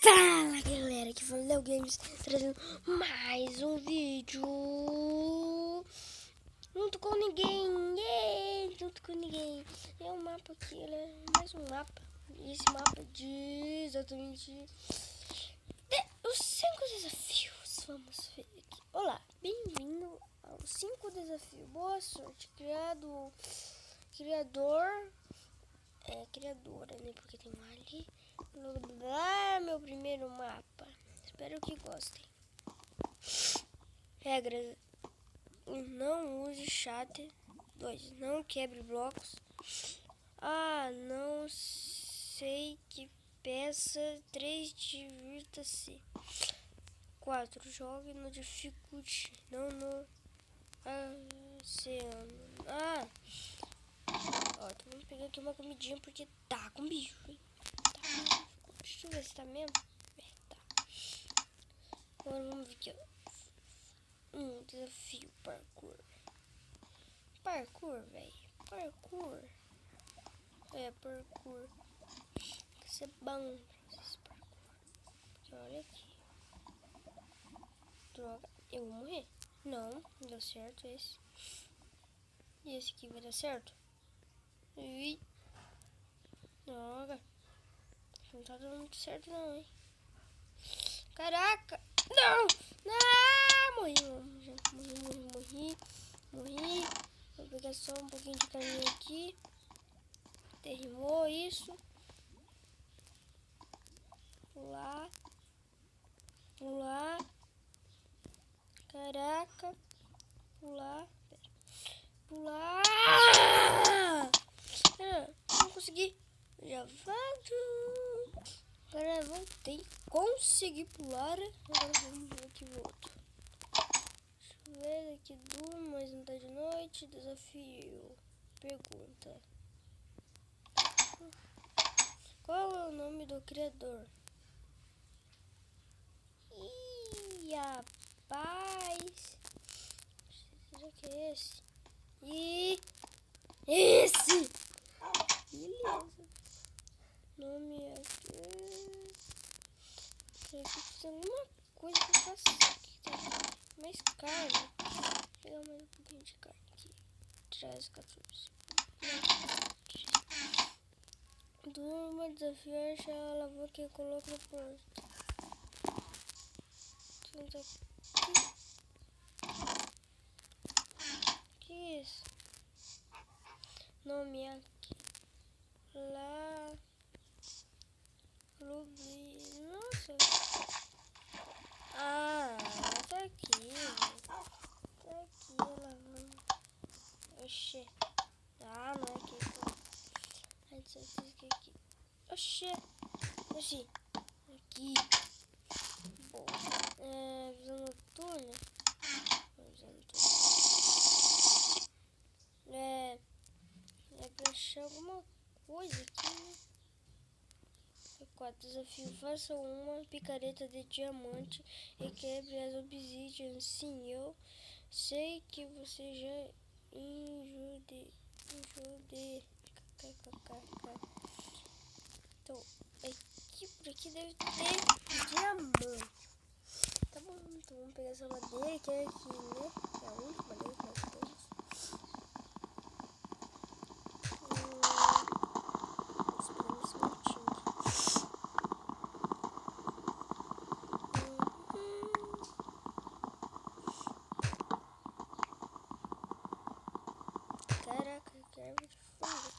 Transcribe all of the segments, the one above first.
Fala galera, que fala Léo Games, trazendo mais um vídeo junto com ninguém, junto com ninguém. É um mapa aqui, mais um mapa. E esse mapa diz exatamente os 5 desafios. Vamos ver aqui. Olá, bem-vindo aos 5 desafios. Boa sorte, criadora, criadora, né? Porque tem um ali. Meu primeiro mapa. Espero que gostem. Regras: 1. Não use chat. 2. Não quebre blocos. Não sei que peça. 3. Divirta-se. 4. Jogue no difficulty, não no oceano. Então vamos pegar aqui uma comidinha porque tá com bicho, hein? Deixa eu ver se tá mesmo. Tá. Agora vamos ver aqui, ó. Desafio parkour. Parkour, velho. Parkour. Parkour. Isso é bom pra vocês, parkour. Porque olha aqui. Droga. Eu vou morrer. Não deu certo esse. E esse aqui vai dar certo? Ih. Droga. Não tá dando muito certo não, hein? Caraca! Não! Morri. Vou pegar só um pouquinho de caminho aqui. Terminou isso. Pular. Caraca. Pular. Não consegui. Já volto. Agora voltei. Consegui pular. Agora vamos ver aqui o outro. Deixa eu ver aqui mas não tá de noite. Desafio. Pergunta: qual é o nome do criador? Ih, rapaz. Será que é esse? Esse! Beleza. Nome aqui. Tem que ter alguma coisa que eu faça aqui. Tem mais carne. Vou pegar mais um pouquinho de carne aqui. Traz 14. Durma, desafiar, achar a alavanca e coloca no porto. Tenta aqui. Que é isso? Nome aqui. Lá. Clube. Nossa. Tá aqui. Tá aqui a alavanca. Oxê. Não é aqui. Aqui. Oxê. Aqui. Bom. Visão noturna. É pra achar alguma coisa aqui, né? 4. Desafio: faça uma picareta de diamante e quebre as obsidians. Sim, eu sei que você já injude. Então, por aqui deve ter diamante. Tá bom, então vamos pegar essa madeira que é aqui, né? É a única madeira que nós temos. Esperamos esse minutinho aqui. Caraca, que árvore de fogo.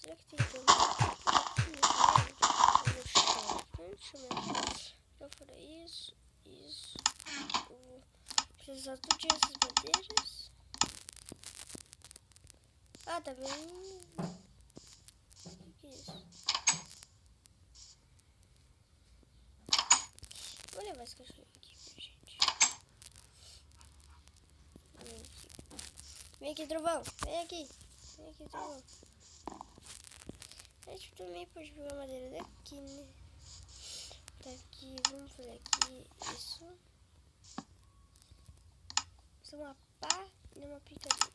Será que tem diamante aqui no chão? Deixa eu ver. Então, fora isso. Eu vou precisar tudo dessas madeiras. Tá bem. O que é isso? Vou levar esse cachorro aqui pra gente. Vem aqui, trovão. Vem aqui, trovão. A gente também pode pegar madeira daqui, né? Tá aqui, vamos fazer aqui isso. Isso é uma pá e uma picareta.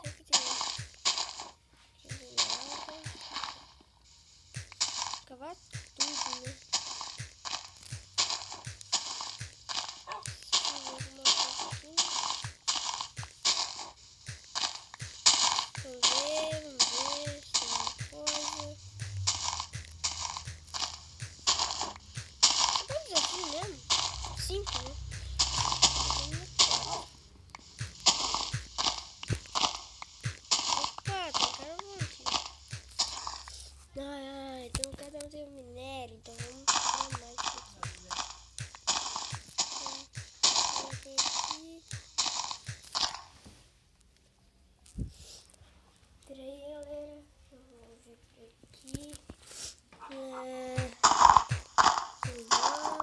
Será que tem nada? escavar tudo, né? Vamos ver se tem alguma coisa. Quantos desafios mesmo? 5, né? Opa, tem carvão aqui. Então cada um tem um minério, então vamos procurar mais aqui. Tem aqui. Peraí, galera. Vamos ver por aqui. Legal.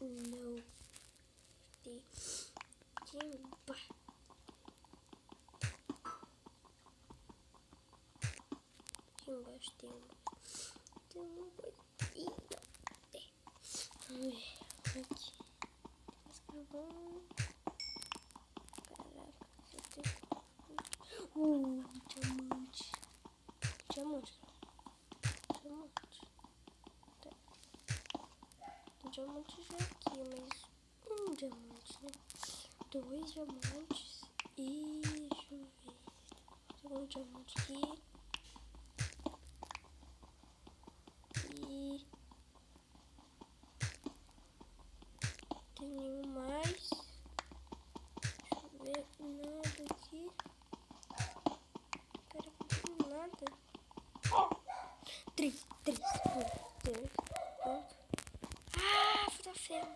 Não tem timba. Aqui embaixo tem uma coisinha. Vamos ver aqui. Escravão. Caraca, você tem. Diamante. Diamante. Diamante. Tá. Tem diamante já aqui, mas um diamante, né? 2 diamantes. E deixa eu ver. Tem um diamante aqui. E tem nenhum mais. Deixa eu ver. Nada aqui. Cara, não tem nada. 3. Pronto. Ah, fruta ferro.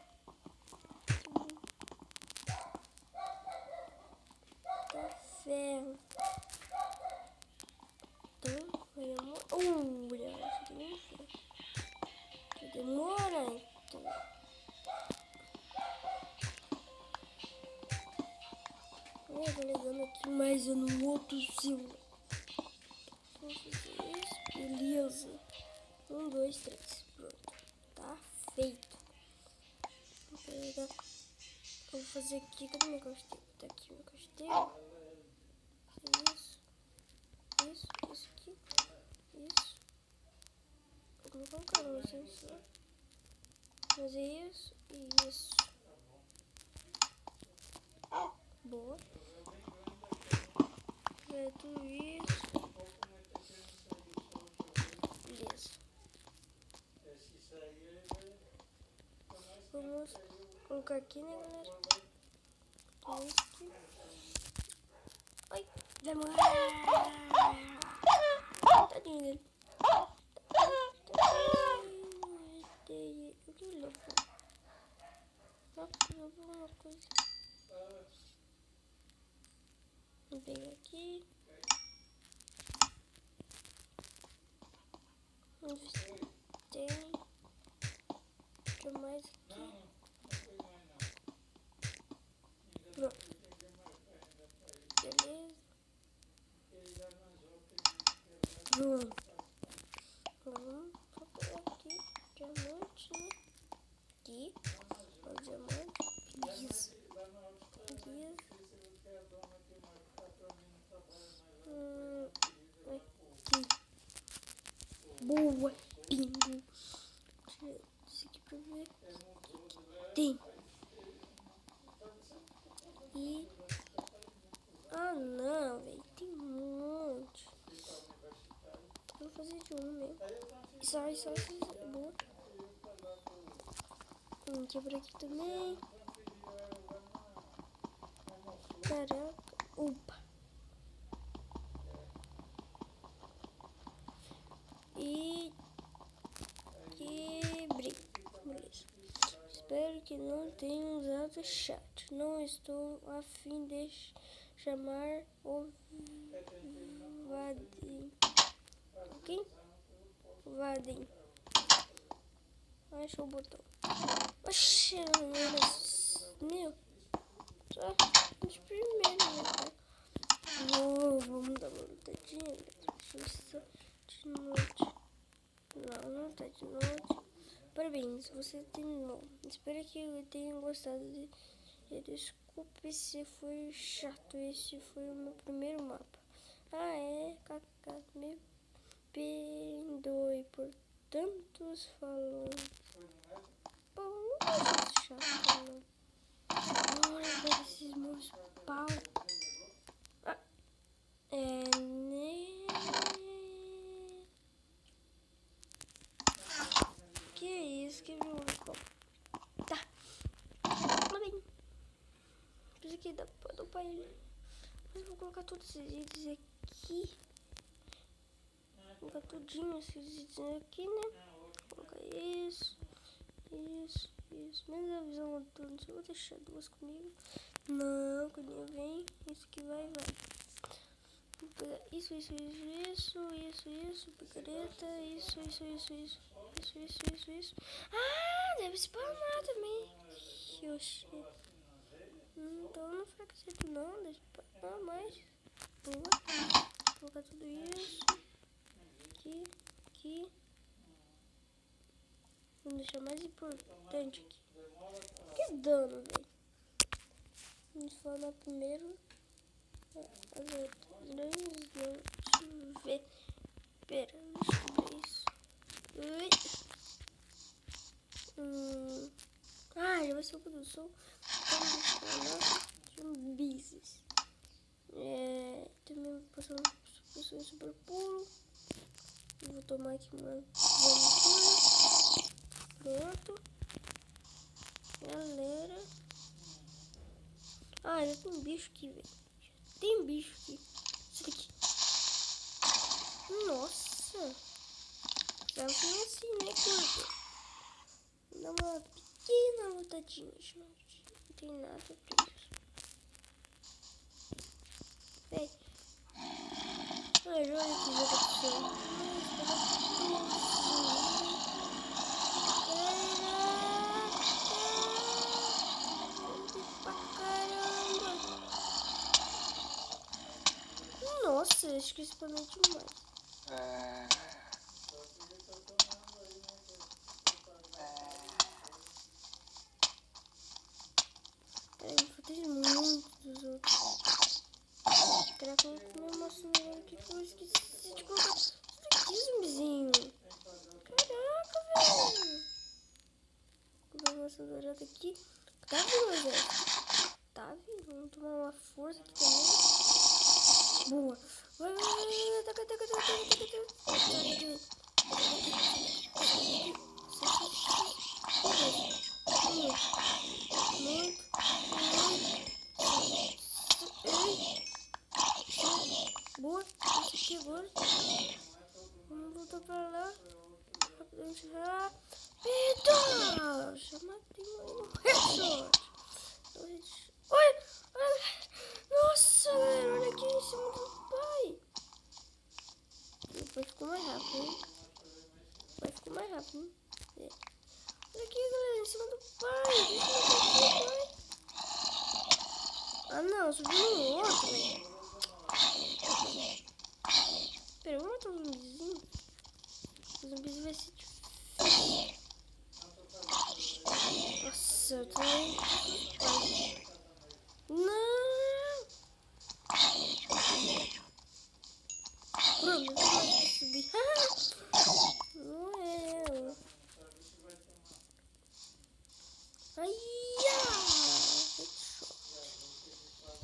Fruta ferro. Então, vai demorar. Demora, então. Eu tô ligando aqui, mas eu não outro símbolo. Vamos fazer isso, beleza. 1, 2, 3, pronto. Tá feito. Vou pegar. Vou fazer aqui, cadê meu casteiro? Tá aqui meu casteiro. Isso aqui. Isso. Vou colocar um sensor. Fazer isso e isso. Boa. Tudo isso. Beleza. Vamos colocar aqui, né, galera? Isso aqui. Ai, demora. Tadinho dele. Que louco. Alguma coisa. Vou pegar aqui. Vamos ver se tem. Deixa eu mais aqui. Pronto. Beleza. Pronto. Agora vamos pegar aqui. Diamante, né? Aqui. O diamante. Isso. Aqui. Boa, pingo. Deixa isso aqui pra ver. Tem. E. Ah, não, velho. Tem um monte. Vou fazer de um mesmo. Sai. Boa. Aqui por aqui também. Caraca. Opa. E quebrei. Beleza. Espero que não tenha usado chat. Não estou a fim de chamar o Vadim. Quem? Vadim. Achou o botão. Oxi, não era. Meu. Só os primeiros, né? Vamos dar uma lutadinha. Deixa eu só de noite. Parabéns, você terminou. Espero que eu tenha gostado de... Desculpe se foi chato, esse foi o meu primeiro mapa. Ah, é, Kaká, me perdoe por tantos falando. Pô, não gosto chato, não. Olha esses meus pau. Ah, né? Que isso, que meu pau. Tá, tá bem. Isso aqui dá pra ele. Mas eu vou colocar todos esses itens aqui. Vou colocar tudinho esses itens aqui, né? Vou colocar isso. Menos a visão noturna. Eu vou deixar duas comigo. Não, quando eu vem, isso aqui vai. Vou pegar isso. Picareta, isso. Ah, deve spawnar também. Oxi. Então não foi acrescento não, deixa eu pagar mais. Boa. Vou colocar tudo isso. Aqui. Vou deixar mais importante aqui. Que dano, velho. Vamos falar primeiro. As outras. Deixa eu ver. Pera, deixa eu ver isso. Já vai ser o que eu sou. Zumbies. Também vou passar um super puro. Vou tomar aqui uma aventura. Pronto. Galera. Já tem bicho aqui, velho. Tem bicho aqui. Isso daqui. Nossa. Já foi assim, né, curta? Dá uma pequena lutadinha, gente. Não tem nada pra isso. Véi. Olha que jogo Nossa, acho que isso foi demais. Protege muito dos outros. Caraca, eu vou me mostrar aqui que eu esqueci de colocar isso aqui, zumbizinho. Caraca, velho. Vou dar uma dourada aqui. Tá vindo, velho? Tá vindo. Vamos tomar uma força aqui também. Boa. Vai. Boa, esse aqui agora. Vamos voltar pra lá. Rapidamente. Rápido! Já matei no headshot. Olha! Nossa, galera, olha aqui em cima do pai. Depois ficou mais rápido, hein? Olha aqui, galera, em cima do pai. Deixa eu ver aqui, pai. Ah, não, subiu no outro, velho. Pera, vamos matar um zumbizinho? O zumbizinho vai ser difícil. Nossa, eu tô... Não! Pronto, não vai subir. Morreu. Ai,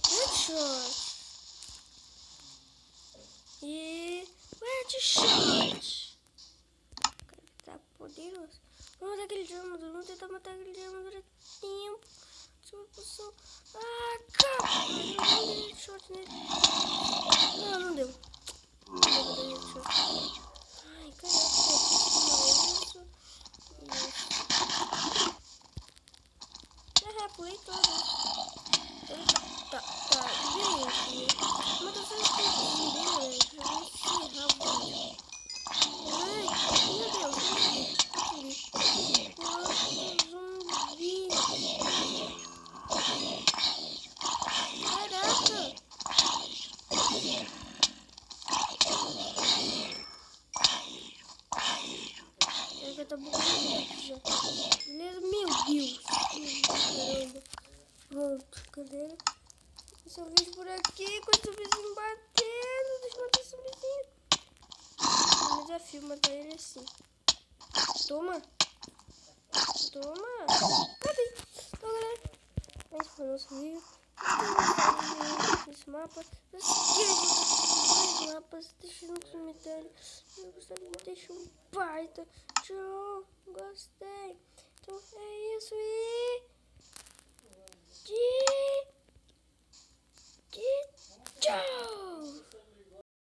Headshot. E headshot. Tá poderoso. Vamos matar aquele de armadura. Vamos tentar matar aquele de armadura. Tempo. Última posição. Acaba. Não deu headshot nele. Não deu. Não deu headshot. Ai, caraca. Isso. Pulei todo. Tá, gente. Mata só esse zumbi, velho. Já vou encerrar o vídeo. Ai, meu Deus. Zumbi. Caraca. já tá bugando aqui já. Beleza? Meu Deus. Caramba. Pronto, cadê? Esse vídeo por aqui, com esse vizinho batendo. Deixa eu matar esse vizinho. É um desafio matar ele assim. Toma. Toma. Matei. Então, galera, esse foi o nosso vídeo. Esse mapa. Não se esqueça de mais mapas. Deixa no cemitério. Se você gostar, deixa um baita. Tchau. Gostei. Então é isso e... Tchau.